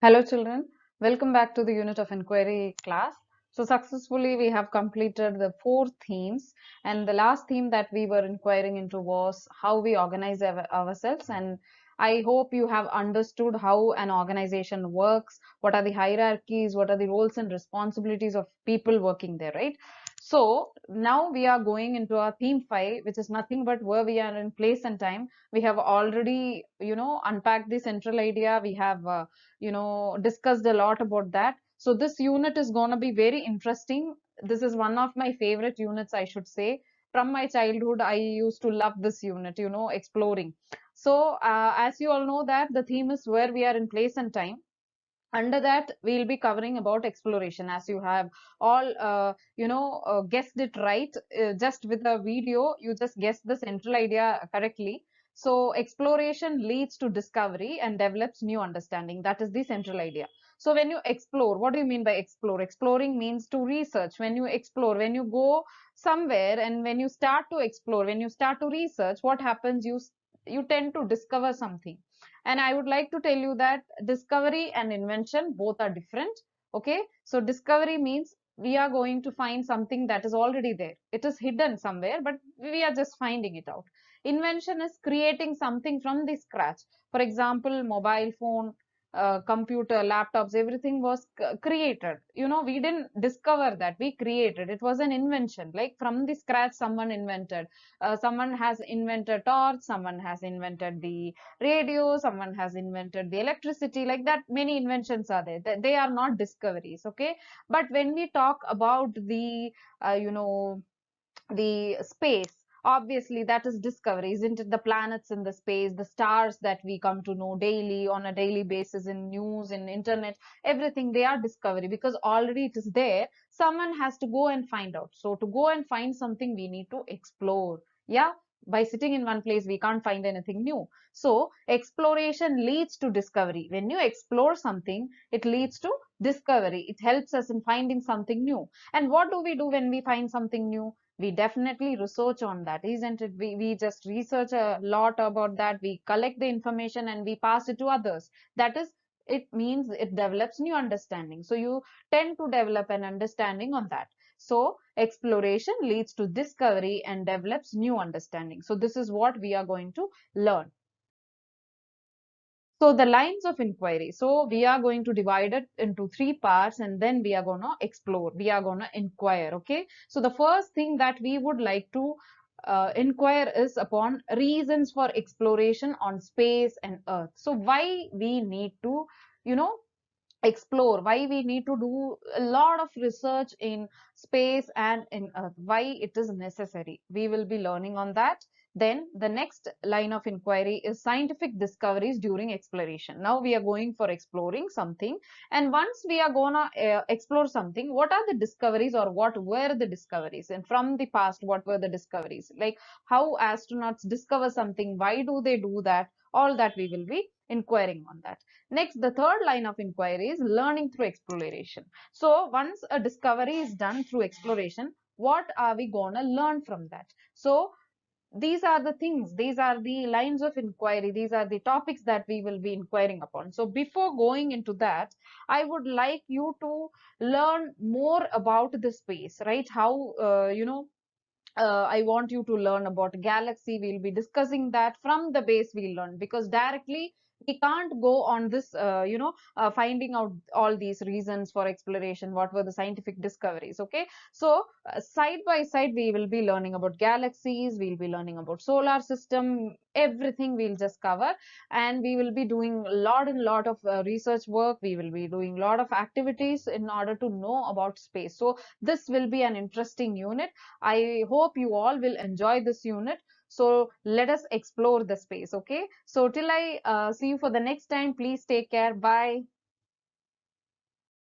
Hello children, welcome back to the unit of inquiry class. So successfully we have completed the four themes, and the last theme that we were inquiring into was how we organize ourselves, and I hope you have understood how an organization works, what are the hierarchies, what are the roles and responsibilities of people working there, right? So now we are going into our theme 5, which is nothing but where we are in place and time. We have already, unpacked the central idea. We have discussed a lot about that. So this unit is going to be very interesting. This is one of my favorite units, I should say. From my childhood, I used to love this unit, exploring. So as you all know that the theme is where we are in place and time. Under that we'll be covering about exploration, as you have all guessed it right. Just with the video you just guessed the central idea correctly. So exploration leads to discovery and develops new understanding. That is the central idea. So when you explore, what do you mean by explore? Exploring means to research. When you explore, when you go somewhere and when you start to explore, when you start to research, what happens? You tend to discover something. And I would like to tell you that discovery and invention both are different. Okay. So discovery means we are going to find something that is already there. It is hidden somewhere, but we are just finding it out. Invention is creating something from the scratch. For example, mobile phone, computer, laptops, everything was created. We didn't discover that. We created. It was an invention. Like from the scratch, someone invented. Someone has invented torch. Someone has invented the radio, someone has invented the electricity. Like that, many inventions are there. They are not discoveries. Okay. But when we talk about the uh, you know the space, obviously that is discovery, isn't it? The planets in the space, the stars that we come to know daily, on a daily basis, in news, in internet, everything, they are discovery because already it is there. Someone has to go and find out. So to go and find something, we need to explore. Yeah. By sitting in one place we can't find anything new. So exploration leads to discovery. When you explore something, it leads to discovery. It helps us in finding something new. And what do we do when we find something new? We definitely research on that, isn't it? We just research a lot about that. We collect the information and we pass it to others. That is, it means it develops new understanding. So you tend to develop an understanding on that. So exploration leads to discovery and develops new understanding. So this is what we are going to learn. So the lines of inquiry. So we are going to divide it into three parts, and then we are going to explore. We are going to inquire. Okay. So the first thing that we would like to inquire is upon reasons for exploration on space and Earth. So why we need to, you know, explore, why we need to do a lot of research in space and in Earth, why it is necessary. We will be learning on that. Then the next line of inquiry is scientific discoveries during exploration. Now we are going for exploring something, and once we are gonna explore something, what are the discoveries, or what were the discoveries, and from the past what were the discoveries, like how astronauts discover something, why do they do that, all that we will be inquiring on that. Next, the third line of inquiry is learning through exploration. So once a discovery is done through exploration, what are we going to learn from that? So these are the things, these are the lines of inquiry, these are the topics that we will be inquiring upon. So before going into that, I would like you to learn more about the space, right? How, I want you to learn about galaxy. We'll be discussing that. From the base we'll learn, because directly we can't go on this, finding out all these reasons for exploration, what were the scientific discoveries. Okay. So side by side we will be learning about galaxies, we'll be learning about solar system, everything we'll just cover. And we will be doing a lot and lot of research work. We will be doing a lot of activities in order to know about space. So this will be an interesting unit. I hope you all will enjoy this unit. So let us explore the space. Okay. So till I see you for the next time, please take care. Bye.